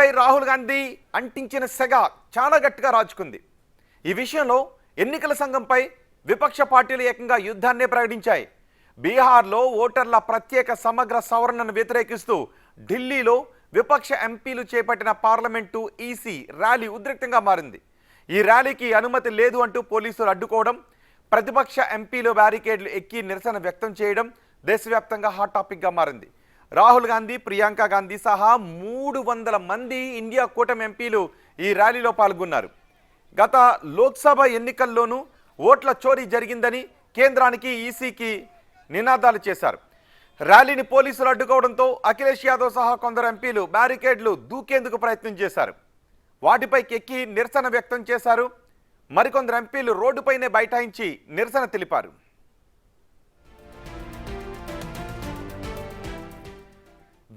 బీహార్పై రాహుల్ గాంధీ అంటించిన సెగ చాలా గట్టిగా రాజుకుంది. ఈ విషయంలో ఎన్నికల సంఘంపై విపక్ష పార్టీలు ఏకంగా యుద్ధాన్నే ప్రకటించాయి. బీహార్లో ఓటర్ల ప్రత్యేక సమగ్ర సవరణను వ్యతిరేకిస్తూ ఢిల్లీలో విపక్ష ఎంపీలు చేపట్టిన పార్లమెంటు ఈసీ ర్యాలీ ఉద్రిక్తంగా మారింది. ఈ ర్యాలీకి అనుమతి లేదు అంటూ పోలీసులు అడ్డుకోవడం, ప్రతిపక్ష ఎంపీలు బ్యారికేడ్లు ఎక్కి నిరసన వ్యక్తం చేయడం దేశవ్యాప్తంగా హాట్ టాపిక్గా మారింది. రాహుల్ గాంధీ, ప్రియాంక గాంధీ సహా 300 మంది ఇండియా కూటమి ఎంపీలు ఈ ర్యాలీలో పాల్గొన్నారు. గత లోక్సభ ఎన్నికల్లోనూ ఓట్ల చోరీ జరిగిందని కేంద్రానికి, ఈసీకి నినాదాలు చేశారు. ర్యాలీని పోలీసులు అడ్డుకోవడంతో అఖిలేష్ యాదవ్ సహా కొందరు ఎంపీలు బ్యారికేడ్లు దూకేందుకు ప్రయత్నం చేశారు. వాటిపైకి ఎక్కి నిరసన వ్యక్తం చేశారు. మరికొందరు ఎంపీలు రోడ్డుపైనే బైఠాయించి నిరసన తెలిపారు.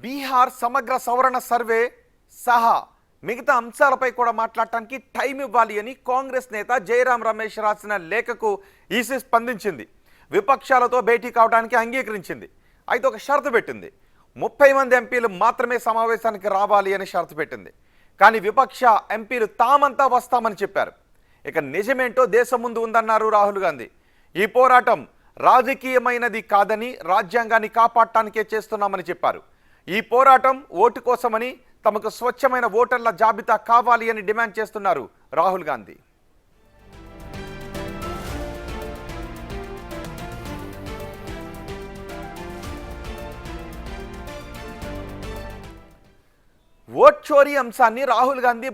బీహార్ సమగ్ర సవరణ సర్వే సహా మిగతా అంశాలపై కూడా మాట్లాడటానికి టైం ఇవ్వాలి అని కాంగ్రెస్ నేత జయరాం రమేష్ రాసిన లేఖకు ఈసీ స్పందించింది. విపక్షాలతో భేటీ కావడానికి అంగీకరించింది. అయితే ఒక షరతు పెట్టింది. 30 మంది ఎంపీలు మాత్రమే సమావేశానికి రావాలి అని షరతు పెట్టింది. కానీ విపక్ష ఎంపీలు తామంతా వస్తామని చెప్పారు. ఇక నిజమేంటో దేశం ముందు ఉందన్నారు రాహుల్ గాంధీ. ఈ పోరాటం రాజకీయమైనది కాదని, రాజ్యాంగాన్ని కాపాడటానికే చేస్తున్నామని చెప్పారు. ఈ పోరాటం ఓటు కోసమని, తమకు స్వచ్ఛమైన ఓటర్ల జాబితా కావాలి అని డిమాండ్ చేస్తున్నారు రాహుల్ గాంధీ. ఓట్ చోరీ అంశాన్ని రాహుల్ గాంధీ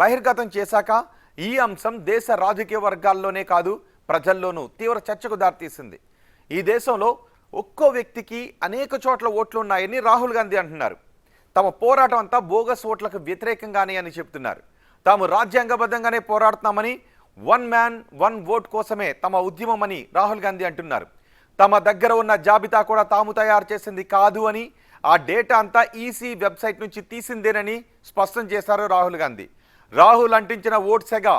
బహిర్గతం చేశాక ఈ అంశం దేశ రాజకీయ వర్గాల్లోనే కాదు, ప్రజల్లోనూ తీవ్ర చర్చకు దారితీసింది. ఈ దేశంలో ఒక్కో వ్యక్తికి అనేక చోట్ల ఓట్లు ఉన్నాయని రాహుల్ గాంధీ అంటున్నారు. తమ పోరాటం అంతా బోగస్ ఓట్లకు వ్యతిరేకంగానే అని చెప్తున్నారు. తాము రాజ్యాంగబద్ధంగానే పోరాడుతున్నామని, 1 మ్యాన్ 1 ఓట్ కోసమే తమ ఉద్యమమని రాహుల్ గాంధీ అంటున్నారు. తమ దగ్గర ఉన్న జాబితా కూడా తాము తయారు చేసింది కాదు అని, ఆ డేటా అంతా ఈసీ వెబ్సైట్ నుంచి తీసిందేనని స్పష్టం చేశారు రాహుల్ గాంధీ. రాహుల్ అంటించిన ఓట్ సెగ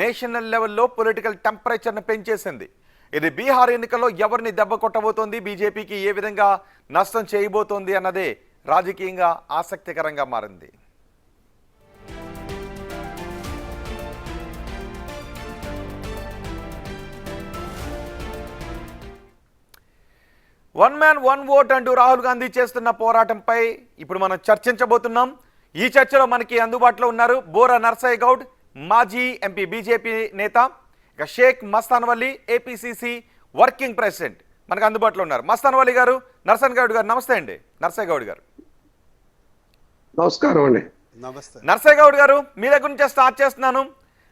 నేషనల్ లెవెల్లో పొలిటికల్ టెంపరేచర్ను పెంచేసింది. ఇది బీహార్ ఎన్నికల్లో ఎవరిని దెబ్బ కొట్టబోతోంది, బీజేపీకి ఏ విధంగా నష్టం చేయబోతోంది అన్నదే రాజకీయంగా ఆసక్తికరంగా మారింది. వన్ మ్యాన్ 1 ఓట్ అంటూ రాహుల్ గాంధీ చేస్తున్న పోరాటంపై ఇప్పుడు మనం చర్చించబోతున్నాం. ఈ చర్చలో మనకి అందుబాటులో ఉన్నారు బోరా నర్సయ్య గౌడ్, మాజీ ఎంపీ బీజేపీ నేత, ఇక Shaik Mastan Vali, APCC working president మనకు అందుబాటులో ఉన్నారు. మస్తాన్ వలీ గారు, నర్సయ్య గౌడ్ గారు, నమస్తే అండి. నర్సయ్య గౌడ్ గారు నమస్కారం అండి. నమస్తే. నర్సయ్య గౌడ్ గారు, మీ దగ్గర నుంచే స్టార్ట్ చేస్తున్నాను.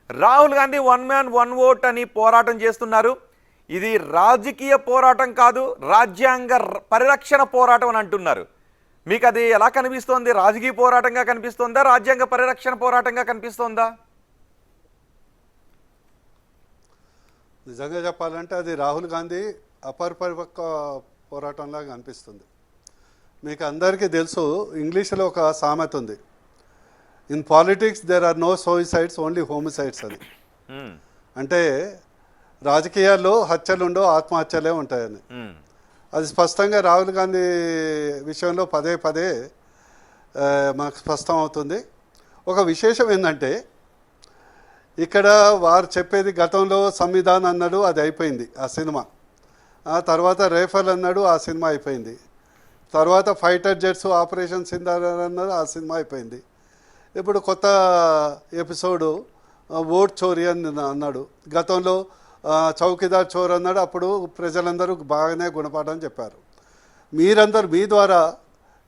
రాహుల్ గాంధీ 1 మ్యాన్ 1 ఓట్ అని పోరాటం చేస్తున్నారు. ఇది రాజకీయ పోరాటం కాదు, రాజ్యాంగ పరిరక్షణ పోరాటం అని అంటున్నారు. మీకు అది ఎలా కనిపిస్తోంది? రాజకీయ పోరాటంగా కనిపిస్తోందా, రాజ్యాంగ పరిరక్షణ పోరాటంగా కనిపిస్తోందా? నిజంగా చెప్పాలంటే అది రాహుల్ గాంధీ అపరిపక్వ పోరాటంలాగా అనిపిస్తుంది. మీకు అందరికీ తెలుసు, ఇంగ్లీష్లో ఒక సామెత ఉంది, in politics there are no suicides, only homicides అని. అంటే రాజకీయాల్లో హత్యలుండో ఆత్మహత్యలే ఉంటాయని. అది స్పష్టంగా రాహుల్ గాంధీ విషయంలో పదే పదే మనకు స్పష్టం అవుతుంది. ఒక విశేషం ఏంటంటే, ఇక్కడ వారు చెప్పేది గతంలో సంవిధాన్ అన్నాడు, అది అయిపోయింది ఆ సినిమా. ఆ తర్వాత రేఫల్ అన్నాడు, ఆ సినిమా అయిపోయింది. తర్వాత ఫైటర్ జెట్స్, ఆపరేషన్ సింధూర్ అన్నాడు, ఆ సినిమా అయిపోయింది. ఇప్పుడు కొత్త ఎపిసోడు ఓట్ చోరీ అని అన్నాడు. గతంలో చౌకీదార్ చోర్ అన్నాడు, అప్పుడు ప్రజలందరూ బాగానే గుణపాఠం చెప్పారు. మీరందరూ మీ ద్వారా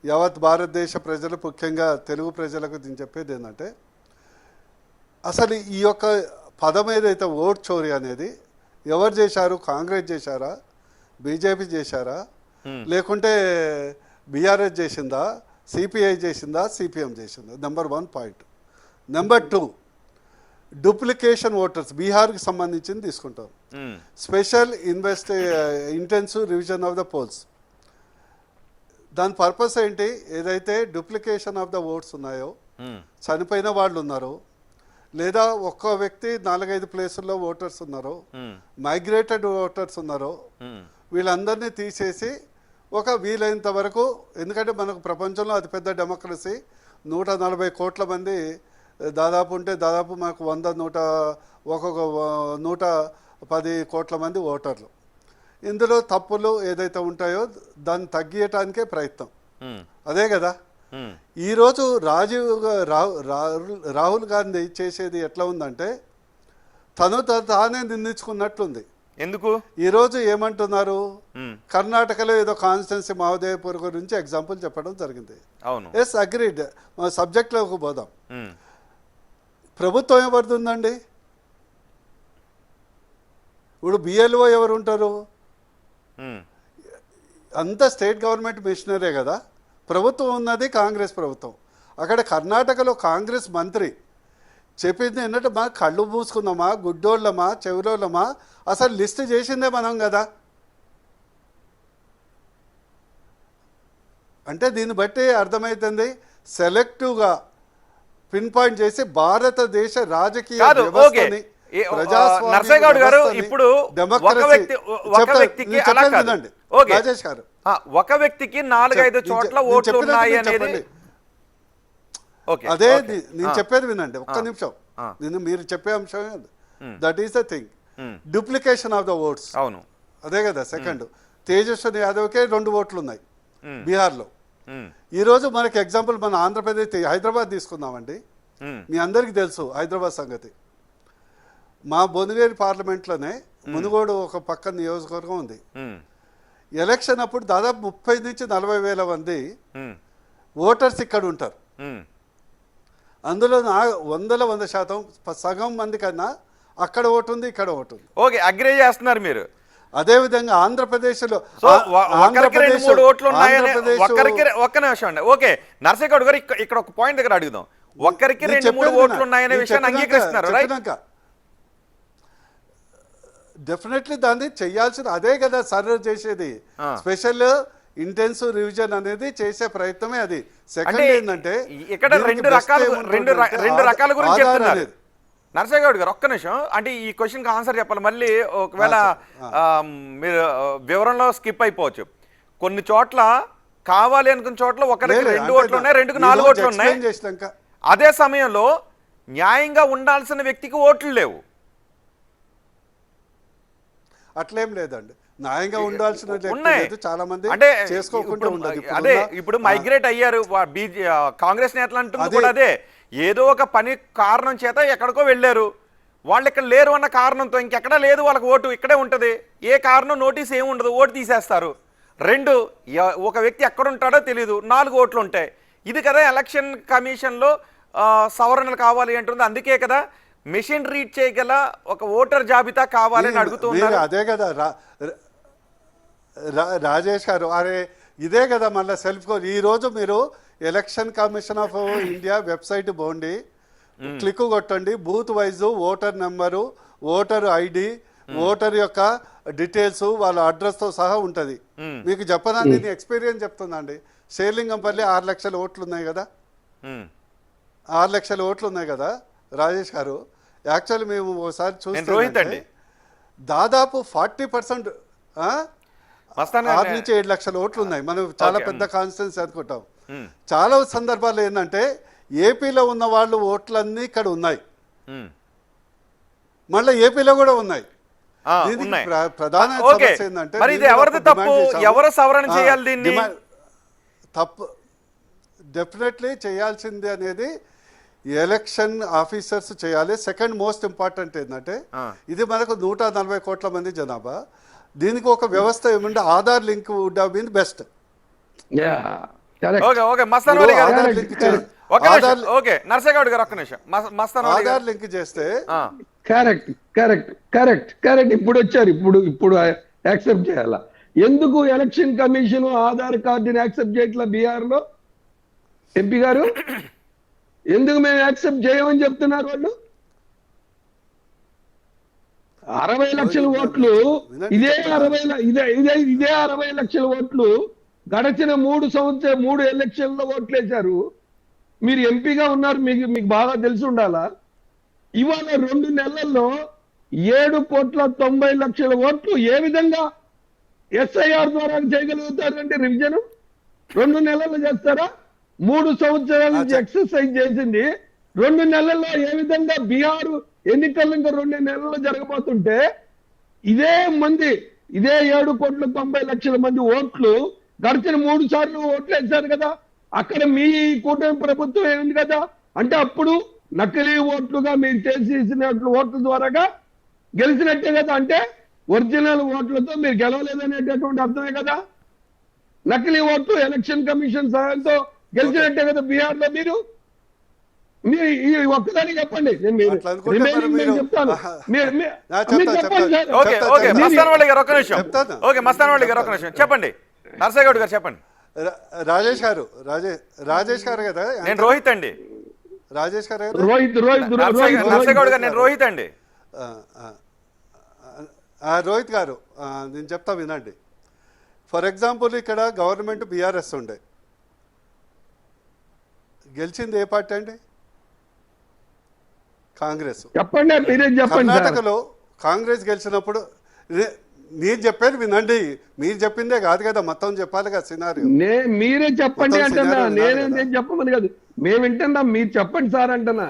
యావత్ భారతదేశ ప్రజలు, ముఖ్యంగా తెలుగు ప్రజలకు నేను చెప్పేది ఏంటంటే, అసలు ఈ యొక్క పదం ఏదైతే ఓట్ చోరీ అనేది ఎవరు చేశారు? కాంగ్రెస్ చేశారా, బీజేపీ చేశారా, లేకుంటే బీఆర్ఎస్ చేసిందా, సిపిఐ చేసిందా, సిపిఎం చేసిందా? Number 1 point. Number 2, duplication voters బీహార్కి సంబంధించింది తీసుకుంటాం. Special intensive revision of the polls. దాని పర్పస్ ఏంటి? ఏదైతే డూప్లికేషన్ ఆఫ్ ద ఓట్స్ ఉన్నాయో, చనిపోయిన వాళ్ళు ఉన్నారో, లేదా ఒక్క వ్యక్తి 4-5 ప్లేసుల్లో ఓటర్స్ ఉన్నారో, మైగ్రేటెడ్ ఓటర్స్ ఉన్నారో, వీళ్ళందరినీ తీసేసి ఒక వీలైనంత వరకు, ఎందుకంటే మనకు ప్రపంచంలో అతిపెద్ద డెమోక్రసీ 140 కోట్ల మంది దాదాపు ఉంటే దాదాపు మనకు 110 కోట్ల మంది ఓటర్లు. ఇందులో తప్పులు ఏదైతే ఉంటాయో దాన్ని తగ్గియటానికే ప్రయత్నం. అదే కదా ఈరోజు రాహుల్ గాంధీ చేసేది ఎట్లా ఉందంటే తానే నిందించుకున్నట్లుంది. ఎందుకు ఈరోజు ఏమంటున్నారు, కర్ణాటకలో ఏదో కాన్స్టిట్యున్సీ మహోదయపూర్ గురించి ఎగ్జాంపుల్ చెప్పడం జరిగింది. అవును, ఎస్ అగ్రీడ్. సబ్జెక్ట్లోకి పోదాం. ప్రభుత్వం ఎవరిదిందండి? ఇప్పుడు బిఎల్ఓ ఎవరు ఉంటారు? అంతా స్టేట్ గవర్నమెంట్ మిషనరే కదా. ప్రభుత్వం ఉన్నది కాంగ్రెస్ ప్రభుత్వం. అక్కడ కర్ణాటకలో కాంగ్రెస్ మంత్రి చెప్పింది ఏంటంటే మా కళ్ళు మూసుకుందామా, గుడ్డోళ్ళమా, చెవులోళ్ళమా, అసలు లిస్ట్ చేసిందే మనం కదా. అంటే దీన్ని బట్టి అర్థమవుతుంది సెలెక్టివ్గా పిన్ పాయింట్ చేసి భారతదేశ రాజకీయ వ్యవస్థని, నర్సయ్యగౌడ్ గారు ఇప్పుడు రాజేష్ గారు ఒక వ్యక్తికి 4-5 చోట్ల ఓట్లు ఉన్నాయి అనేది అదే నేను చెప్పేది వినండి ఒక్క నిమిషం. మీరు చెప్పే అంశం that is the thing. Duplication of the votes. అవును, అదే కదా. సెకండ్, తేజస్వి యాదవ్కే 2 ఓట్లు ఉన్నాయి బీహార్లో. ఈరోజు మనకి ఎగ్జాంపుల్ మన ఆంధ్రప్రదేశ్ హైదరాబాద్ తీసుకుందామండి. మీ అందరికీ తెలుసు హైదరాబాద్ సంగతి. మా బొనుగేరు పార్లమెంట్లోనే మునుగోడు ఒక పక్క నియోజకవర్గం ఉంది. ఎలక్షన్ అప్పుడు దాదాపు 30 నుంచి 40 వేల మంది ఓటర్స్ ఇక్కడ ఉంటారు. అందులో 100% సగం మంది కన్నా అక్కడ ఓటు ఉంది, ఇక్కడ ఓటు ఉంది. ఓకే, అగ్రీ చేస్తున్నారు మీరు. అదే విధంగా ఆంధ్రప్రదేశ్లో ఒక్క నిమిషం అండి. ఓకే, నర్సయ్యగౌడ్ గారు ఇక్కడ ఒక పాయింట్ దగ్గర అడుగుదాం. ఒక్కరికి 2-3 ఓట్లు ఉన్నాయనే విషయాన్ని అంగీకరిస్తున్నారు. డెఫినెట్లీ దాన్ని చెయ్యాల్సిన అదే కదా సర్వే చేసేది. స్పెషల్ ఇంటెన్సివ్ రివిజన్ అనేది చేసే ప్రయత్నమే అది. సెకండ్ ఏంటంటే ఇక్కడ రెండు రకాల గురించి చెప్తున్నారు నర్సయ్యగౌడ్ గారు. ఒక్క నిమిషం, అంటే ఈ క్వశ్చన్ కి ఆన్సర్ చెప్పాలి. మళ్ళీ ఒకవేళ మీరు వివరంలో స్కిప్ అయిపోవచ్చు. కొన్ని చోట్ల కావాలి అనుకున్న చోట్ల ఒకరికి 2 ఓట్లు ఉన్నాయి, 2కి 4 ఓట్లు ఉన్నాయి. అదే సమయంలో న్యాయంగా ఉండాల్సిన వ్యక్తికి ఓట్లు లేవు. అట్లేం లేదండి, న్యాయంగా ఉండాల్సిన చాలా మంది అంటే చేసుకోకుండా ఉండదు. అదే ఇప్పుడు మైగ్రేట్ అయ్యారు కాంగ్రెస్ నేతలు అంటుంది కూడా అదే. ఏదో ఒక పని కారణం చేత ఎక్కడికో వెళ్ళారు, వాళ్ళు ఇక్కడ లేరు అన్న కారణంతో ఇంకెక్కడా లేదు వాళ్ళకి ఓటు ఇక్కడే ఉంటుంది. ఏ కారణం నోటీస్ ఏమి ఉండదు, ఓటు తీసేస్తారు. 2, ఒక వ్యక్తి ఎక్కడ ఉంటాడో తెలియదు, 4 ఓట్లు ఉంటాయి. ఇది కదా ఎలక్షన్ కమిషన్లో సవరణలు కావాలి అంటుంది. అందుకే కదా మెషిన్ రీడ్ చేయగల ఒక ఓటర్ జాబితా కావాలని అడుగుతున్నారు. అదే కదా రాజేష్ గారు, అరే ఇదే కదా మళ్ళీ సెల్ఫ్ కోడ్. ఈరోజు మీరు election commission of India website పోండి, క్లిక్ కొట్టండి. Booth wise voter number, voter ID, voter యొక్క డీటెయిల్స్, వాళ్ళ అడ్రస్తో సహా ఉంటుంది. మీకు చెప్పడానికి నేను ఎక్స్పీరియన్స్ చెప్తుందండి. షేర్లింగంపల్లి 6 లక్షల ఓట్లు ఉన్నాయి కదా, 6 లక్షల ఓట్లు ఉన్నాయి కదా రాజేష్ గారు. యాక్చువల్లీ మేము ఒకసారి చూస్తే దాదాపు 40% 6 నుంచి 7 లక్షల ఓట్లు ఉన్నాయి. మనం చాలా పెద్ద కాన్స్టిట్యున్సీ అనుకుంటాం. చాలా సందర్భాలు ఏంటంటే ఏపీలో ఉన్న వాళ్ళు ఓట్లన్నీ ఇక్కడ ఉన్నాయి, మళ్ళీ ఏపీలో కూడా ఉన్నాయి. ప్రధాన సమస్య ఏంటంటే తప్పు డెఫినెట్లీ చేయాల్సింది అనేది ఎలక్షన్ ఆఫీసర్స్ చేయాలి. సెకండ్ మోస్ట్ ఇంపార్టెంట్ ఏంటంటే ఇది మనకు 140 కోట్ల మంది జనాభా. దీనికి ఒక వ్యవస్థ ఏమంటే Aadhaar link would have been best. Aadhaar link చేస్తే కరెక్ట్ ఇప్పుడు వచ్చారు. ఇప్పుడు యాక్సెప్ట్ చేయాలా? ఎందుకు ఎలక్షన్ కమిషన్ ఆధార్ కార్డుని యాక్సెప్ట్ చేయట్లా బీహార్ లో? ఎంపీ గారు ఎందుకు మేము యాక్సెప్ట్ చేయమని చెప్తున్నారు వాళ్ళు? 60 లక్షల ఓట్లు, ఇదే 60 లక్షల ఓట్లు గడచిన 3 ఎలక్షన్లో ఓట్లేశారు. మీరు ఎంపీగా ఉన్నారు, మీకు బాగా తెలిసి ఉండాలా. ఇవాళ 2 నెలల్లో 7,90,00,000 ఓట్లు ఏ విధంగా ఎస్ఐఆర్ ద్వారా చేయగలుగుతారంటే రివిజన్ 2 నెలల్లో చేస్తారా? 3 సంవత్సరాల నుంచి అచ్చా. ఎక్సర్సైజ్ చేసింది 2 నెలల్లో ఏ విధంగా బీహార్ ఎన్నికలు ఇంకా 2 నెలల్లో జరగబోతుంటే ఇదే 7,90,00,000 మంది ఓట్లు గడిచిన 3 సార్లు ఓట్లు వేశారు కదా, అక్కడ మీ కూటమి ప్రభుత్వం ఏముంది కదా, అంటే అప్పుడు నకిలీ ఓట్లుగా మీరు చేసేసినట్లు ఓట్ల ద్వారాగా గెలిచినట్టే కదా, అంటే ఒరిజినల్ ఓట్లతో మీరు గెలవలేదనేటటువంటి అర్థమే కదా. నకిలీ ఓట్లు ఎలక్షన్ కమిషన్ సహాయంతో గెలిచినట్టే కదా బీహార్ లో మీరు ఈ ఒక్కదాన్ని చెప్పండి. అట్లా అనుకుంటే మరి మీరు- చెప్తాను చెప్పండి సార్. ఓకే ఓకే చెప్తా. మస్తానవల్లి గారు ఒక్క నిమిషం. చెప్తాను. ఓకే మస్తానవల్లి గారు ఒక్క నిమిషం చెప్పండి. నర్సయ్య గౌడ్ గారు చెప్పండి. రాజేష్ గారు రాజేష్ గారు కదా, నేను రోహిత్ అండి. రాజేష్ గారు కదా, నర్సయ్య గౌడ్ గారు నేను రోహిత్ అండి. ఆ, ఆ, ఆ, రోహిత్ గారు నేను చెప్తా వినండి. ఫర్ ఎగ్జాంపుల్ ఇక్కడ గవర్నమెంట్ బీఆర్ఎస్ ఉండే, గెలిచింది ఏ పార్టీ అండి? కాంగ్రెస్. చెప్పండి మీరేం చెప్పండి సార్. కర్ణాటకలో కాంగ్రెస్ గెలిచినప్పుడు నేను చెప్పేది వినండి, మీరు చెప్పిందే కాదు కదా, మొత్తం చెప్పాలి కదా సినారియో. మీరే చెప్పండి మొత్తం అంటున్నా, scenario వినాలి నేనేం చెప్పమని కాదు, మేము వింటున్నాం, మీరు చెప్పండి సార్ అంటున్నా,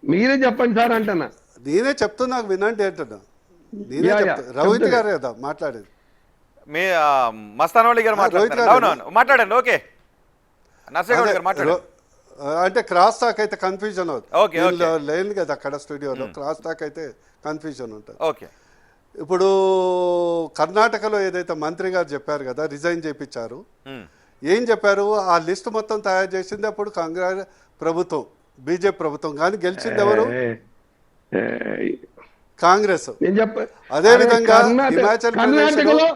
మీరే చెప్పండి సార్ అంటున్నా. నేనే చెప్తున్నా వినండి అంటున్నా. నేనే యా, చెప్తా. రోహిత్ చెప్తున్నా. గారు కదా మాట్లాడేది. మీ మస్తానవల్లి గారు రోహిత్ మాట్లాడుతున్నారు. గారు. అవునవును మాట్లాడండి. ఓకే నర్సయ్య గౌడ్ గారు మాట్లాడండి. అంటే క్రాస్ టాక్ అయితే కన్ఫ్యూజన్ ఓకే, అవుతుంది. ఓకే. లేదు కదా అక్కడ స్టూడియోలో క్రాస్ టాక్ అయితే కన్ఫ్యూజన్ ఉంటుంది. ఓకే ఇప్పుడు కర్ణాటకలో ఏదైతే మంత్రి గారు చెప్పారు కదా, రిజైన్ చేయించారు, ఏం చెప్పారు? ఆ లిస్ట్ మొత్తం తయారు చేసింది అప్పుడు కాంగ్రెస్ ప్రభుత్వం, బీజేపీ ప్రభుత్వం, కానీ గెలిచింది ఎవరు? కాంగ్రెస్. నేను చెప్ప అదే విధంగా హిమాచల్ కర్ణాటకలో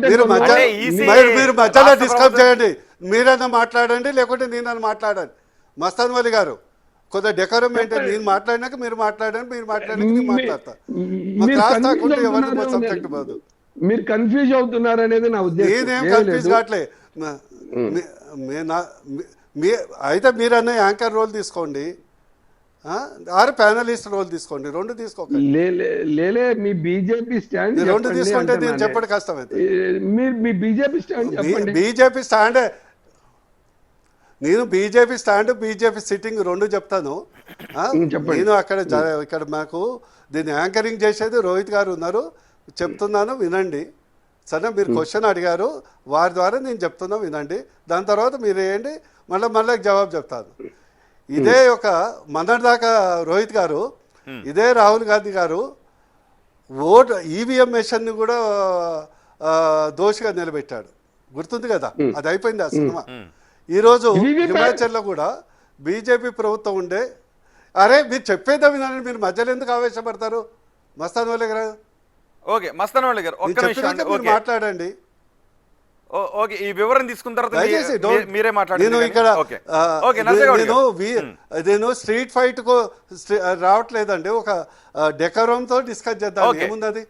మీరు అంటే ఈసీ మీరు మధ్యలో రాష్ట్ర డిస్కస్ ప్రభుత్వం- చేయండి, మీరైనా మాట్లాడండి లేకుంటే నేనన్నా మాట్లాడండి. మస్తాన్వలి గారు కొద్దిగా డెకరం మెయింటైన్, నేను మాట్లాడినాక మీరు మాట్లాడండి, మీరు మాట్లాడినాక నేను మాట్లాడతా. సబ్జెక్ట్ బాదు. మీరు కన్ఫ్యూజ్ అవుతున్నారు అనేది నా ఉద్దేశం. నేనేం ఏం కన్ఫ్యూజ్ లేదు. కావట్లే. అయితే మీరన్నా యాంకర్ రోల్ తీసుకోండి, ఆరు ప్యానలిస్ట్ రోల్ తీసుకోండి, రెండు తీసుకోకండి. లేలే మీ బీజేపీ స్టాండ్ మీరు రెండు చెప్పండి తీసుకుంటే నేను అంటున్నానే. చెప్పడం కష్టమైతే. మీరు మీ బీజేపీ స్టాండ్ చెప్పండి. బీజేపీ స్టాండ్, నేను బీజేపీ స్టాండ్ బీజేపీ సిట్టింగ్ రెండు చెప్తాను. చెప్పండి. నేను ఇక్కడ మాకు దీన్ని యాంకరింగ్ చేసేది రోహిత్ గారు ఉన్నారు, చెప్తున్నాను వినండి. సరే మీరు క్వశ్చన్ అడిగారు, వారి ద్వారా నేను చెప్తున్నా వినండి, దాని తర్వాత మీరు వేయండి, మళ్ళీ జవాబు చెప్తాను. ఇదే ఒక మొన్నటిదాకా రోహిత్ గారు, ఇదే రాహుల్ గాంధీ గారు ఓటు ఈవీఎం మెషిన్ని కూడా దోషిగా నిలబెట్టాడు, గుర్తుంది కదా, అది అయిపోయింది ఆ సినిమా. ఈరోజు హిమాచల్లో కూడా బీజేపీ ప్రభుత్వం ఉండే, అరే మీరు చెప్పేదా వినండి, మీరు మధ్యలో ఎందుకు ఆవేశపడతారు? మస్తాన్వలి గారు, ఓకే మస్తానవల్లి గారు ఒక్క నిమిషం అండి. మీరు ఓకే మాట్లాడండి. ఓకే ఈ వివరణ తీసుకున్న తర్వాత దయచేసి మీరే మాట్లాడండి. నేను ఇక్కడ ఓకే ఓకే నర్సయ్య గౌడ్ గారు. నేను స్ట్రీట్ ఫైట్ కు రావట్లేదండి, ఒక డెకరంతో డిస్కస్ చేద్దాం, ఓకే. ఏముంది అది.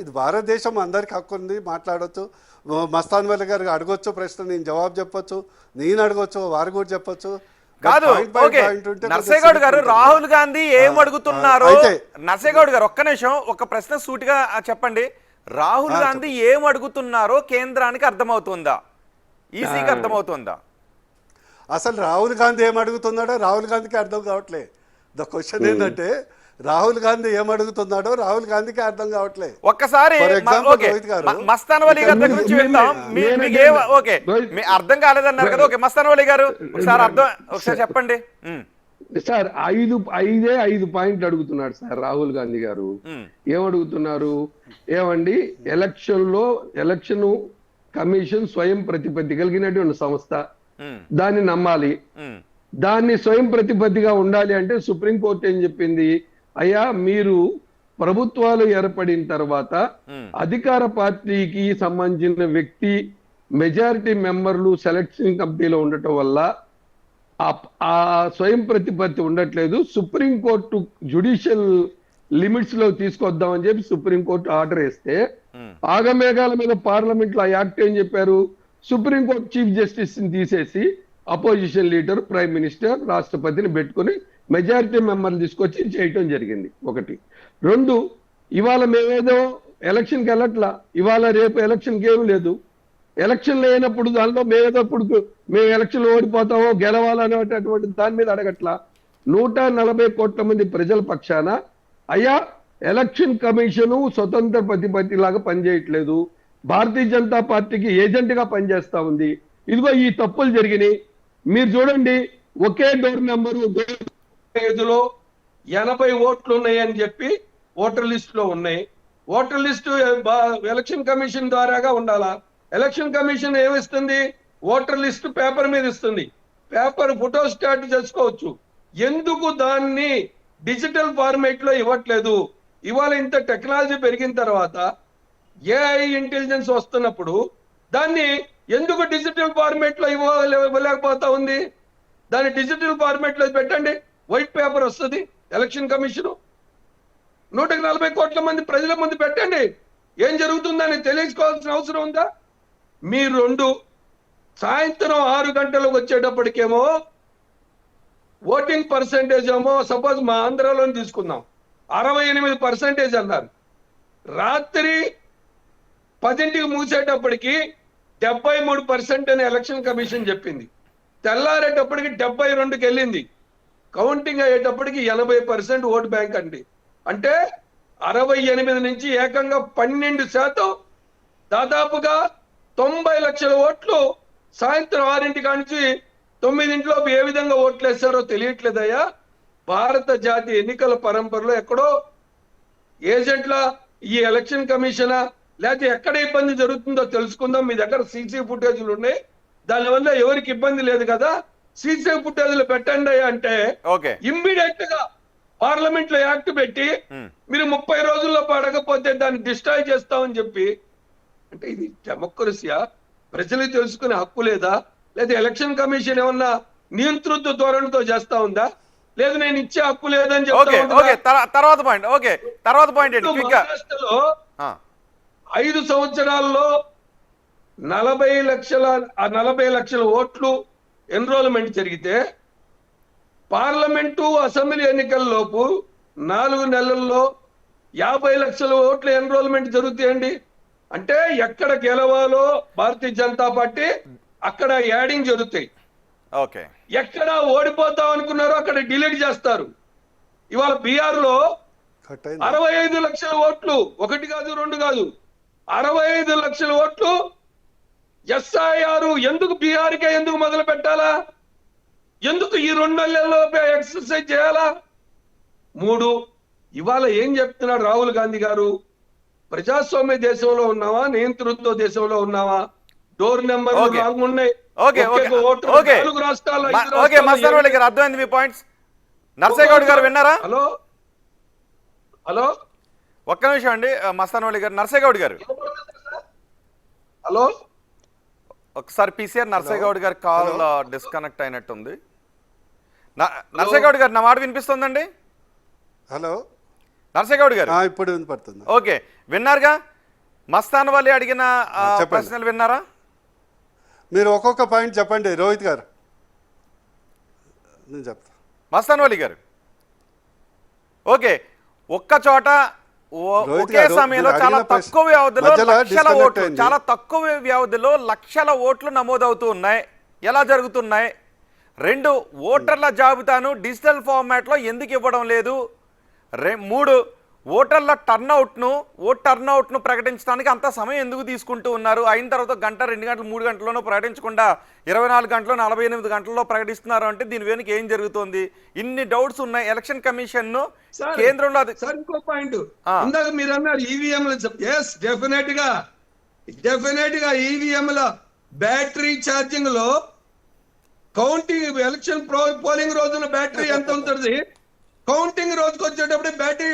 ఇది భారతదేశం, అందరికి హక్కు ఉంది, మాట్లాడొచ్చు. మస్తాన్వలి గారికి అడగొచ్చు ప్రశ్న, నేను జవాబు చెప్పొచ్చు, నేను అడగొచ్చు, వారు కూడా చెప్పొచ్చు. కాదు Point by ఓకే point ఉంటే నర్సయ్య గౌడ్ గారు, కొద్దిగా రాహుల్ గాంధీ ఏం అడుగుతున్నారు? అయితే నర్సయ్య గౌడ్ గారు ఒక్క నిమిషం, ఒక ప్రశ్న సూటిగా చెప్పండి. రాహుల్ గాంధీ ఏం అడుగుతున్నారో కేంద్రానికి అర్థమవుతుందా, ఈసీకి అర్థమవుతుందా? అసలు రాహుల్ గాంధీ ఏం అడుగుతున్నాడో రాహుల్ గాంధీకి అర్థం కావట్లే. ద క్వశ్చన్ ఏంటంటే రాహుల్ గాంధీ ఏం అడుగుతున్నాడో రాహుల్ గాంధీకి అర్థం కావట్లే. ఒక్కసారి For example, ఓకే రోహిత్ గారు, మస్తానవల్లి గారి దగ్గర నుంచి వెళ్తాం. మీకు ఓకే మీ అర్థం కాలేదన్నారు కదా, ఓకే మస్తానవల్లి గారు ఒకసారి చెప్పండి. సార్ 5 పాయింట్లు అడుగుతున్నాడు సార్ రాహుల్ గాంధీ గారు. ఏమడుగుతున్నారు? ఏమండి, ఎలక్షన్ కమిషన్ స్వయం ప్రతిపత్తి కలిగినటువంటి సంస్థ, దాన్ని నమ్మాలి. దాన్ని స్వయం ప్రతిపత్తిగా ఉండాలి అంటే సుప్రీంకోర్టు ఏం చెప్పింది? అయ్యా మీరు ప్రభుత్వాలు ఏర్పడిన తర్వాత అధికార పార్టీకి సంబంధించిన వ్యక్తి మెజారిటీ మెంబర్లు సెలక్షన్ కమిటీలో ఉండటం వల్ల ఆ స్వయం ప్రతిపత్తి ఉండట్లేదు, సుప్రీంకోర్టు జ్యుడిషియల్ లిమిట్స్ లో తీసుకొద్దామని చెప్పి సుప్రీంకోర్టు ఆర్డర్ వేస్తే ఆగమేఘాల మీద పార్లమెంట్ లో ఆ యాక్ట్ ఏం చెప్పారు? సుప్రీంకోర్టు చీఫ్ జస్టిస్ ని తీసేసి అపోజిషన్ లీడర్, ప్రైమ్ మినిస్టర్, రాష్ట్రపతిని పెట్టుకుని మెజారిటీ మెంబర్లు తీసుకొచ్చి చేయటం జరిగింది. 1. 2, ఇవాళ మేమేదో ఎలక్షన్కి వెళ్ళట్లా, ఇవాళ రేపు ఎలక్షన్కి ఏమి లేదు, ఎలక్షన్ లేనప్పుడు దానిలో మేము ఎలక్షన్లు ఓడిపోతామో గెలవాలనేటటువంటి దాని మీద అడగట్లా. 140 కోట్ల మంది ప్రజల పక్షాన అయ్యా ఎలక్షన్ కమిషను స్వతంత్ర ప్రతిపత్తిలాగా పనిచేయట్లేదు, భారతీయ జనతా పార్టీకి ఏజెంట్ గా పనిచేస్తా ఉంది. ఇదిగో ఈ తప్పులు జరిగినాయి. మీరు చూడండి, ఒకే డోర్ నెంబరు 5లో 80 ఓట్లు ఉన్నాయని చెప్పి ఓటర్ లిస్ట్ లో ఉన్నాయి. ఓటర్ లిస్టు ఎలక్షన్ కమిషన్ ద్వారాగా ఉండాలా? ఎలక్షన్ కమిషన్ ఏమిస్తుంది? ఓటర్ లిస్ట్ పేపర్ మీద ఇస్తుంది. పేపర్ ఫోటో స్టార్ట్ చేసుకోవచ్చు. ఎందుకు దాన్ని డిజిటల్ ఫార్మేట్ లో ఇవ్వట్లేదు? ఇవాళ ఇంత టెక్నాలజీ పెరిగిన తర్వాత ఏఐ ఇంటెలిజెన్స్ వస్తున్నప్పుడు దాన్ని ఎందుకు డిజిటల్ ఫార్మేట్ లో ఇవ్వలేకపోతా ఉంది? దాన్ని డిజిటల్ ఫార్మేట్ లో పెట్టండి, వైట్ పేపర్ వస్తుంది. ఎలక్షన్ కమిషన్ 140 కోట్ల మంది ప్రజల ముందు పెట్టండి. ఏం జరుగుతుందని తెలియసుకోవాల్సిన అవసరం ఉందా? మీరు 2 సాయంత్రం 6 గంటలకు వచ్చేటప్పటికేమో ఓటింగ్ పర్సెంటేజ్ ఏమో సపోజ్ మా ఆంధ్రాలో తీసుకుందాం 68% అన్నారు. రాత్రి 10ంటికి మూసేటప్పటికి 73% అని ఎలక్షన్ కమిషన్ చెప్పింది. తెల్లారేటప్పటికి 72కి వెళ్ళింది. కౌంటింగ్ అయ్యేటప్పటికి 80% ఓటు బ్యాంక్ అండి. అంటే 68 నుంచి ఏకంగా 12%, దాదాపుగా 90 లక్షల ఓట్లు సాయంత్రం 6ంటి నుంచి 9ంటిలోపు ఏ విధంగా ఓట్లు వేస్తారో తెలియట్లేదయ్యా. భారత జాతీయ ఎన్నికల పరంపరలో ఎక్కడో ఏజెంట్ల ఈ ఎలక్షన్ కమిషనా లేకపోతే ఎక్కడ ఇబ్బంది జరుగుతుందో తెలుసుకుందాం. మీ దగ్గర సీసీ ఫుటేజ్లు ఉన్నాయి, దానివల్ల ఎవరికి ఇబ్బంది లేదు కదా, సీసీ ఫుటేజ్లు పెట్టండి అంటే ఇమ్మీడియట్ గా పార్లమెంట్ లో యాక్ట్ పెట్టి మీరు 30 రోజుల్లో పడకపోతే దాన్ని డిస్ట్రాయ్ చేస్తామని చెప్పి, అంటే ఇది డెమోక్రసీయా? ప్రజలకు తెలుసుకునే హక్కు లేదా? లేదా ఎలక్షన్ కమిషన్ ఏమన్నా నియంతృత్వ ధోరణితో చేస్తా ఉందా? లేదు నేను ఇచ్చే హక్కు లేదని చెప్తా. తర్వాత పాయింట్ మహారాష్ట్రలో 5 సంవత్సరాల్లో 40 లక్షల ఓట్లు ఎన్రోల్మెంట్ జరిగితే పార్లమెంటు అసెంబ్లీ ఎన్నికల్లోపు 4 నెలల్లో 50 లక్షల ఓట్ల ఎన్రోల్మెంట్ జరుగుతాయండి. అంటే ఎక్కడ గెలవాలో భారతీయ జనతా పార్టీ అక్కడ యాడింగ్ జరుగుతాయి. ఎక్కడ ఓడిపోతాం అనుకున్నారో అక్కడ డిలీట్ చేస్తారు. ఇవాళ బీహార్ లో 65 లక్షల ఓట్లు, 1 కాదు 2 కాదు, 65 లక్షల ఓట్లు ఎస్ఐఆర్. ఎందుకు బీహార్కే ఎందుకు మొదలు పెట్టాలా? ఎందుకు ఈ 2 నెలల్లో ఎక్సర్సైజ్ చేయాలా? 3 ఇవాళ ఏం చెప్తున్నాడు రాహుల్ గాంధీ గారు? ప్రజాస్వామ్య దేశంలో ఉన్నావా, నియంతృత్వ దేశంలో ఉన్నావా? డోర్ నెంబర్ ఉన్నాయి. అర్థమైంది మీ పాయింట్స్. నర్సేగౌడ్ గారు విన్నారా? హలో హలో ఒక్క నిమిషం అండి. మస్తానవల్లి గారు, నర్సేగౌడ్ గారు, హలో ఒకసారి పిసిఆర్ నర్సేగౌడ్ గారు కాల్ డిస్కనెక్ట్ అయినట్టుంది. నర్సేగౌడ్ గారు నా మాట వినిపిస్తుందండి? హలో నర్సేగౌడ్ గారు ఇప్పుడు వినపడుతుంది. ఓకే, విన్నారుగా? మస్తానవల్లి అడిగిన ప్రశ్నలు విన్నారా? మీరు ఒక్కొక్క పాయింట్ చెప్పండి రోహిత్ గారు, నేను చెప్తా. మస్తానవల్లి గారు ఓకే, ఒక్క చోట ఒకే సమయంలో చాలా తక్కువ వ్యవధిలో లక్షల ఓట్లు, చాలా తక్కువ వ్యవధిలో లక్షల ఓట్లు నమోదవుతూ ఉన్నాయి. ఎలా జరుగుతున్నాయి? 2 ఓటర్ల జాబితాను డిజిటల్ ఫార్మాట్లో ఎందుకు ఇవ్వడం లేదు? 3 ఓటర్ల టర్న్అవుట్ను ప్రకటించడానికి అంత సమయం ఎందుకు తీసుకుంటూ ఉన్నారు? అయిన తర్వాత 1 గంట 2 గంటలు 3 గంటల్లోనూ ప్రకటించకుండా 24 గంటలు 48 గంటల్లో ప్రకటిస్తున్నారు అంటే దీని వెనుక ఏం జరుగుతుంది? ఇన్ని డౌట్స్ ఉన్నాయి. ఎలక్షన్ కమిషన్ కేంద్రంలో ఇంకో పాయింట్ ఇందాక మీరు అన్నారు ఈవీఎంల. ఎస్, డెఫినెట్ గా ఈవీఎంల బ్యాటరీ ఛార్జింగ్ లో కౌంటింగ్ ఎలక్షన్ పోలింగ్ రోజున బ్యాటరీ ఎంత ఉంటుంది, కౌంటింగ్ రోజుకి వచ్చేటప్పుడు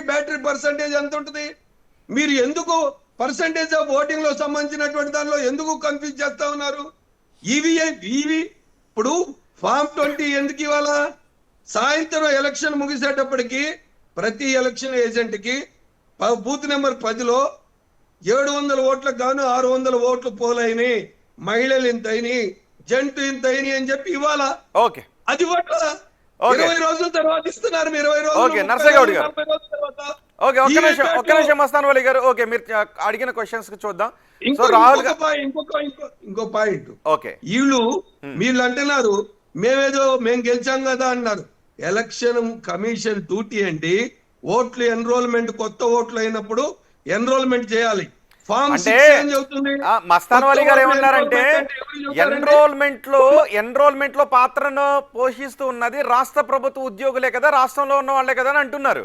బ్యాటరీ పర్సంటేజ్ ఎంత ఉంటుంది? మీరు ఎందుకు పర్సంటేజ్ ఆఫ్ ఓటింగ్ లో సంబంధించినటువంటి దానిలో ఎందుకు కన్ఫ్యూజ్ చేస్తా ఉన్నారు? ఇప్పుడు ఫామ్ 20 ఎందుకు ఇవ్వాలా? సాయంత్రం ఎలక్షన్ ముగిసేటప్పటికి ప్రతి ఎలక్షన్ ఏజెంట్ కి బూత్ నెంబర్ 10లో 700 ఓట్లకు గాను 600 ఓట్లు పోలైనాయి, మహిళలు ఇంత అయినాయి, జంటు ఇంత అయినాయి అని చెప్పి ఇవ్వాలా? అది ఓట్ల 20 రోజుల తర్వాత ఇస్తున్నారు. 20 రోజులు నర్సేగౌడ్ గారు ఓకే ఒక్క నిమిషం మస్తాన్ వలి గారు. ఓకే మీరు అడిగిన క్వశ్చన్స్ కి చూద్దాం. సో రాహుల్ ఇంకో పాయింట్. ఓకే వీళ్ళు అంటున్నారు మేము గెలిచాం కదా అన్నారు. ఎలక్షన్ కమిషన్ డ్యూటీ అండి ఓట్లు ఎన్రోల్మెంట్, కొత్త ఓట్లు అయినప్పుడు ఎన్రోల్మెంట్ చేయాలి. అంటే మస్తాన్ వలి గారు ఏమన్నారంటే ఎన్రోల్మెంట్ లో పాత్రను పోషిస్తూ ఉన్నది రాష్ట్ర ప్రభుత్వ ఉద్యోగులే కదా, రాష్ట్రంలో ఉన్న వాళ్ళే కదా అని అంటున్నారు.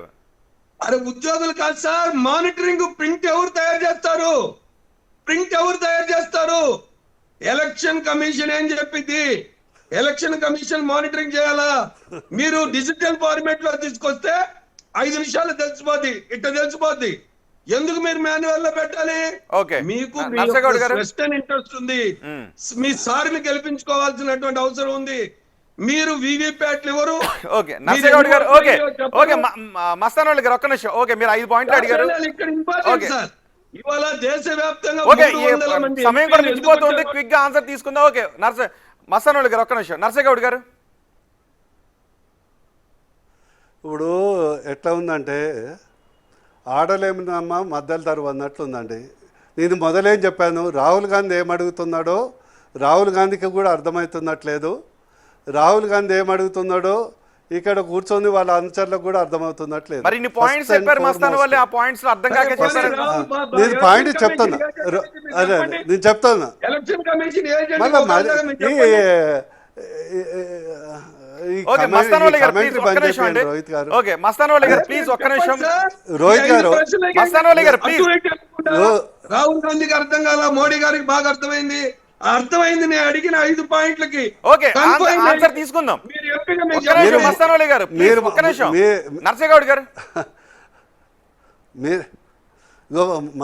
అరే ఉద్యోగులు కాదు సార్, మానిటరింగ్ ప్రింట్ ఎవరు తయారు చేస్తారు? ఎలక్షన్ కమిషన్ ఏం చెప్పింది? ఎలక్షన్ కమిషన్ మానిటరింగ్ చేయాలా? మీరు డిజిటల్ ఫార్మేట్ లో తీసుకొస్తే 5 నిమిషాలు తెలిసిపోద్ది. ఎందుకు మీరు మాన్యువల్ లో పెట్టాలి? మీకు వెస్టర్న్ ఇంట్రెస్ట్ ఉంది, మీ సార్ని గెలిపించుకోవాల్సినటువంటి అవసరం ఉంది. మీరు వివిప్యాట్లు ఎవరు? ఓకే నర్సగౌడ్ గారు. ఓకే మస్తాన్ వలి గారు ఒక్క నిమిషం. ఓకే మీరు 5 పాయింట్లు అడిగారు. ఇవాళ దేశవ్యాప్తంగా సమయం కూడా మించిపోతుంది, క్విక్ గా ఆన్సర్ తీసుకుందాం. ఓకే మస్తాన్ వలి గారు ఒక్క నిమిషం. నర్సగౌడ్ గారు ఇప్పుడు ఎట్లా ఉందంటే ఆడలేమినమ్మ మద్దలు తరువు అన్నట్లుందండి. నేను మొదలేం చెప్పాను, రాహుల్ గాంధీ ఏమడుగుతున్నాడో రాహుల్ గాంధీకి కూడా అర్థమవుతున్నట్లేదు. రాహుల్ గాంధీ ఏమడుగుతున్నాడో ఇక్కడ కూర్చొని వాళ్ళ అనుచరులకు కూడా అర్థమవుతున్నట్లేదు. మరి ఇన్ని పాయింట్స్ చెప్పారు మస్తాన్ వలి, ఆ పాయింట్స్ అర్థం కాక చెప్పారు. నేను పాయింట్ చెప్తున్నా, అదే నేను చెప్తున్నా. ఓకే మస్తాన్ వలి గారు ప్లీజ్ ఒక్క నిమిషం అండి. ఓకే మస్తాన్ వలి గారు ప్లీజ్ ఒక్క నిమిషం. రోహిత్ గారు మస్తాన్ వలి గారు ప్లీజ్. రాహుల్ గాంధీకి అర్థం కాల, మోడీ గారికి బాగా అర్థమైంది. నేను అడిగిన 5 పాయింట్లకి ఓకే ఆన్సర్ తీసుకుందాం. మస్తాన్ వలి గారు ప్లీజ్ ఒక్క నిమిషం. నర్సగౌడ్ గారు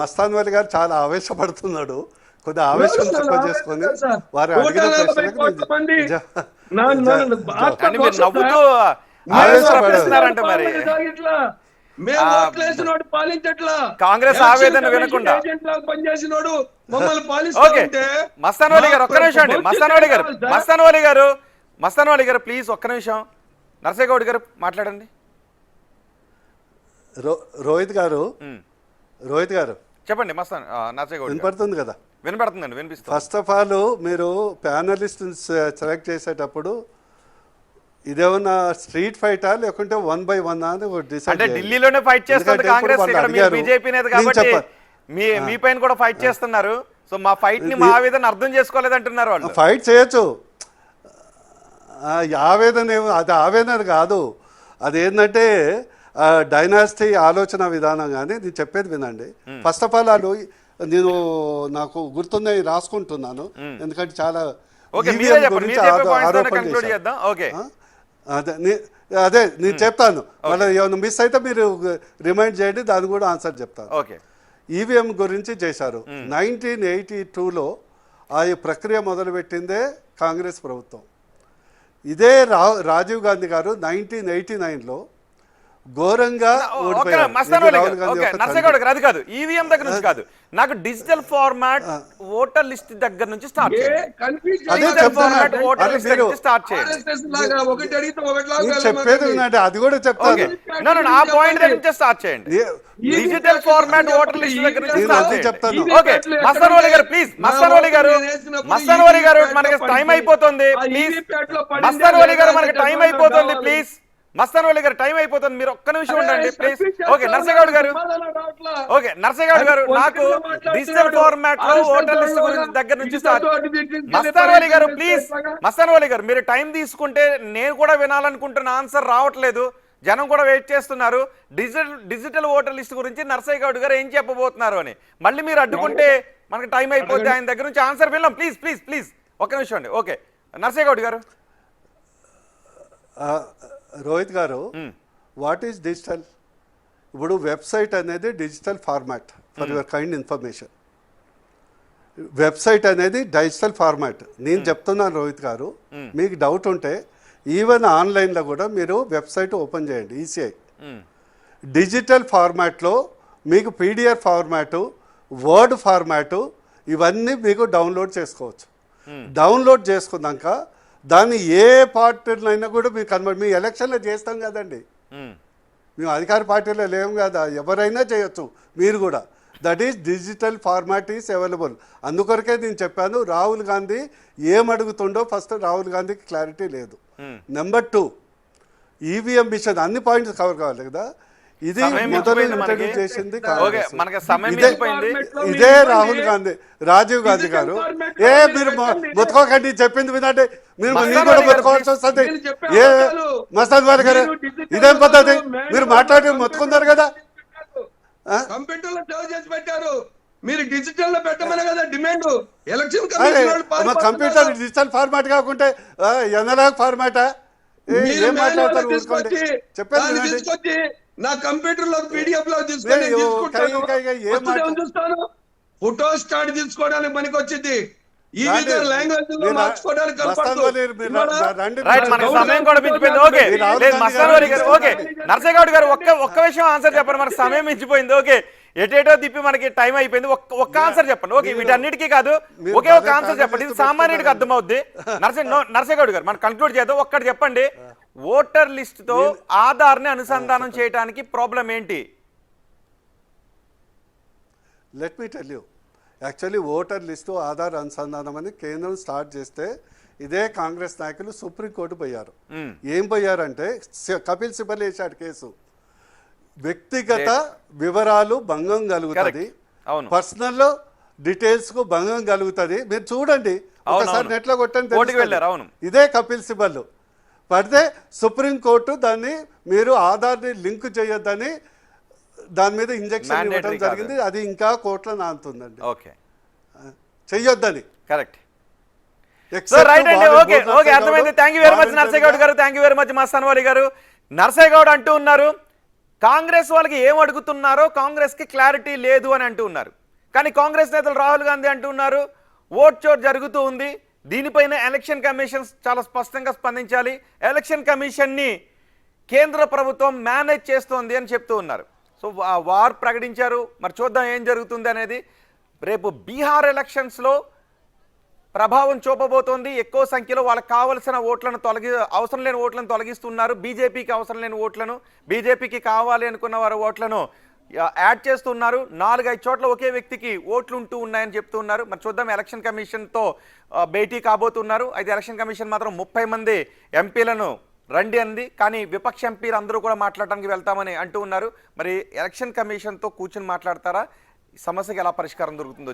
మస్తాన్ వలి గారు చాలా ఆవేశపడుతున్నాడు. కొద్దిగా ఆవేశం తక్కువ చేసుకొని వారు అడిగిన నవ్వుతూ ఆవేశపడుతున్నారంట. మరి కాంగ్రెస్ ఆవేదన వినకుండా మస్తాన్ వలి గారు ఒక్క నిమిషం అండి. మస్తాన్ వలి గారు ప్లీజ్ ఒక్క నిమిషం. నర్సగౌడ్ గారు మాట్లాడండి. రోహిత్ గారు చెప్పండి. నర్సగౌడ్ వినపడుతుంది కదా? వినపడుతుందండి, వినిపిస్తుంది. ఫస్ట్ ఆఫ్ ఆల్ మీరు ప్యానలిస్ట్ సెలెక్ట్ చేసేటప్పుడు ఇదేమన్నా స్ట్రీట్ ఫైటా లేకుంటే 1 by 1 అని అంటే ఢిల్లీలోనే ఫైట్ చేస్తుంది కాంగ్రెస్, ఇక్కడ మీరు బీజేపీ నేత కాబట్టి మీ పైన కూడా ఫైట్ చేస్తున్నారు. సో మా ఫైట్ ని మా ఆవేదన అర్థం చేసుకోలేదు అంటున్నారు వాళ్ళు. ఫైట్ చేయొచ్చు, ఆవేదన అది ఆవేదన కాదు, అదేంటంటే డైనాసిటీ ఆలోచన విధానం. కానీ నేను చెప్పేది వినండి. ఫస్ట్ ఆఫ్ ఆల్ నాకు గుర్తున్నాయి రాసుకుంటున్నాను, ఎందుకంటే చాలా గురించి ఆరోపణ చేశారు. అదే నేను చెప్తాను, మళ్ళీ ఏమైనా మిస్ అయితే మీరు రిమైండ్ చేయండి, దాన్ని కూడా ఆన్సర్ చెప్తాను. ఈవీఎం గురించి చేశారు. 1982లో ఆ ప్రక్రియ మొదలుపెట్టిందే కాంగ్రెస్ ప్రభుత్వం. ఇదే రాజీవ్ గాంధీ గారు 1989లో ఘోరంగా నర్సగౌడ్ గారు అది కాదు, ఈవీఎం దగ్గర నుంచి కాదు, నాకు డిజిటల్ ఫార్మాట్ ఓటర్ లిస్ట్ దగ్గర నుంచి స్టార్ట్ చేయండి. చెప్పేది అది కూడా చెప్తాను. ఆ పాయింట్ దగ్గర నుంచి స్టార్ట్ చేయండి. డిజిటల్ ఫార్మాట్ ఓటర్ లిస్ట్ దగ్గర నుంచి స్టార్ట్ చేయండి. ఓకే మస్తాన్ వలి గారు ప్లీజ్. మస్తాన్ వలి గారు మనకి టైం అయిపోతుంది ప్లీజ్. మస్తాన్ వలి గారు మనకి టైం అయిపోతుంది ప్లీజ్. మస్తాన్ వలి గారు టైం అయిపోతుంది, మీరు ఒక్క నిమిషం ఉండండి ప్లీజ్. ఓకే నర్సగౌడ్ గారు నాకు డిజిటల్ ఫార్మాట్ లో ఓటర్ లిస్ట్ దగ్గర నుంచి స్టార్ట్. మస్తాన్ వలి గారు ప్లీజ్. మస్తాన్ వలి గారు మీరు టైం తీసుకుంటే నేను కూడా వినాలనుకుంటున్న ఆన్సర్ రావట్లేదు, జనం కూడా వెయిట్ చేస్తున్నారు. డిజిటల్ ఓటర్ లిస్ట్ గురించి నర్సగౌడ్ గారు ఏం చెప్పబోతున్నారు అని మళ్ళీ మీరు అడ్డుకుంటే మనకి టైం అయిపోతే ఆయన దగ్గర నుంచి ఆన్సర్ విన్నాం ప్లీజ్ ప్లీజ్ ప్లీజ్ ఒక్క నిమిషం అండి. ఓకే నర్సగౌడ్ గారు. రోహిత్ గారు, వాట్ ఈస్ డిజిటల్? ఇప్పుడు వెబ్సైట్ అనేది digital format for your kind information. Website అనేది డిజిటల్ ఫార్మాట్. నేను చెప్తున్నాను రోహిత్ గారు, మీకు డౌట్ ఉంటే ఈవెన్ ఆన్లైన్లో కూడా మీరు వెబ్సైట్ ఓపెన్ చేయండి, ఈసీఐ. డిజిటల్ ఫార్మాట్లో మీకు పీడిఎఫ్ ఫార్మాటు, వర్డ్ ఫార్మాటు ఇవన్నీ మీకు డౌన్లోడ్ చేసుకోవచ్చు. డౌన్లోడ్ చేసుకున్నాక దాన్ని ఏ పార్టీలైనా కూడా మీకు కన్వర్ట్, మీ ఎలక్షన్లో చేస్తాం కదండి, మేము అధికార పార్టీలో లేము కదా, ఎవరైనా చేయొచ్చు, మీరు కూడా. That is digital format is available. అందుకొరకే నేను చెప్పాను, రాహుల్ గాంధీ ఏం అడుగుతుండో ఫస్ట్ రాహుల్ గాంధీకి క్లారిటీ లేదు. నెంబర్ 2, ఈవీఎం మిషన్ అన్ని పాయింట్స్ కవర్ కావాలి కదా. ఇది సమయం మొదలు మించిపోయింది మనకి. ఇంట్రడ్యూస్ చేసింది ఓకే, కాంగ్రెస్. మనకి సమయం ఇదే- మించిపోయింది. ఇదే రాహుల్ గాంధీ, రాజీవ్ గాంధీ గారు. మీరు ముత్తుకోకండి, చెప్పింది వినండి. మీరు కూడా ముత్తుకోవాల్సి వస్తుంది. ఏ మస్తాన్ వారి గారు, ఇదేం పద్ధతి? మీరు మాట్లాడి మొత్తుకున్నారు కదా. కంప్యూటర్ లో సేవ్ చేసి పెట్టారు, మీరు డిజిటల్ లో పెట్టమని కదా demand. Election computer digital format కాకుంటే ఎనలాగ్ ఫార్మాటా? ఏం మాట్లాడతారు? ఊరుకోండి, చెప్పండి వినండి. తీసుకొచ్చి నా కంప్యూటర్ లో పీడిఎఫ్ లో తీసుకొని ఏం చూస్తాను. ఫోటో స్టార్ట్ తీసుకోవడానికి పనికి వచ్చింది. ఈ రండి. విధంగా లాంగ్వేజ్ లో మీరు మార్చుకోవడానికి మస్తాన్ కనపడదు. వారి మీరు రండి. రైట్, మనకి సమయం కూడా మించిపోయింది. ఓకే, లేదు మస్తాన్ వారి గారు, ఓకే నర్సయ్యగౌడ్ గారు ఒక్క విషయం ఆన్సర్ చెప్పండి. మనకి సమయం మించిపోయింది. ఓకే, ఎటేటో తిప్పి మనకి టైం అయిపోయింది. ఒక్క ఆన్సర్ చెప్పండి. ఓకే, వీటన్నిటికీ కాదు, ఒకే ఒక ఆన్సర్ చెప్పండి. ఇది సామాన్యుడికి అర్థమవుద్ది. నర్సయ్యగౌడ్ గారు మనం కంక్లూడ్ చేద్దాం. ఒక్కటి చెప్పండి, ఓటర్ లిస్ట్ తో ఆధార్ ని అనుసంధానం చేయడానికి ప్రాబ్లం ఏంటి? Let me tell you, actually voter list Aadhaar అనుసంధానం అని కేంద్రం స్టార్ట్ చేస్తే ఇదే కాంగ్రెస్ నాయకులు సుప్రీంకోర్టు పోయారు. ఏం పోయారంటే, కపిల్ సిబల్ వేశాడు కేసు. వ్యక్తిగత వివరాలు భంగం కలుగుతుంది, అవును, పర్సనల్ డీటెయిల్స్ కు భంగం కలుగుతుంది. మీరు చూడండి, ఒకసారి నెట్ లో కొట్టండి, కోర్టుకి వెళ్ళారు. అవును, ఇదే కపిల్ సిబల్ పడితే సుప్రీంకోర్టు దాన్ని మీరు ఆధార్ని లింక్ చేయొద్దని దాని మీద ఇంజక్షన్ ఇవ్వడం Mandatory జరిగింది. అది ఇంకా కోర్టులో నానుతుందండి, ఓకే, చెయ్యొద్దని. కరెక్ట్. సో రైట్ అండి, ఓకే ఓకే, అర్థమైంది. Thank you very much Narsaiah Goud గారు, thank you very much Mastan Vali గారు. నర్సయ్యగౌడ్ అంటూ ఉన్నారు, కాంగ్రెస్ వాళ్ళకి ఏం అడుగుతున్నారో కాంగ్రెస్ కి క్లారిటీ లేదు అని అంటూ ఉన్నారు. కానీ కాంగ్రెస్ నేతలు రాహుల్ గాంధీ అంటూ ఉన్నారు, ఓట్ చోట్ జరుగుతూ ఉంది, దీనిపైన ఎలక్షన్ కమిషన్ చాలా స్పష్టంగా స్పందించాలి, ఎలక్షన్ కమిషన్ ని కేంద్ర ప్రభుత్వం మేనేజ్ చేస్తోంది అని చెప్తూ ఉన్నారు. సో వార్ ప్రకటించారు. మరి చూద్దాం ఏం జరుగుతుంది అనేది. రేపు బీహార్ ఎలక్షన్స్లో ప్రభావం చూపబోతోంది. ఎక్కువ సంఖ్యలో వాళ్ళకి కావలసిన ఓట్లను అవసరం లేని ఓట్లను తొలగిస్తున్నారు. బీజేపీకి అవసరం లేని ఓట్లను, బీజేపీకి కావాలి అనుకున్న వారి ఓట్లను యాడ్ చేస్తున్నారు. 4-5 చోట్ల ఒకే వ్యక్తికి ఓట్లు ఉంటూ ఉన్నాయని చెప్తూ ఉన్నారు. మరి చూద్దాం, ఎలక్షన్ కమిషన్తో భేటీ కాబోతున్నారు. అయితే ఎలక్షన్ కమిషన్ మాత్రం 30 మంది ఎంపీలను రండి అంది. కానీ విపక్ష ఎంపీలు అందరూ కూడా మాట్లాడడానికి వెళ్తామని అంటూ ఉన్నారు. మరి ఎలక్షన్ కమిషన్తో కూర్చొని మాట్లాడతారా? ఈ సమస్యకి ఎలా పరిష్కారం దొరుకుతుందో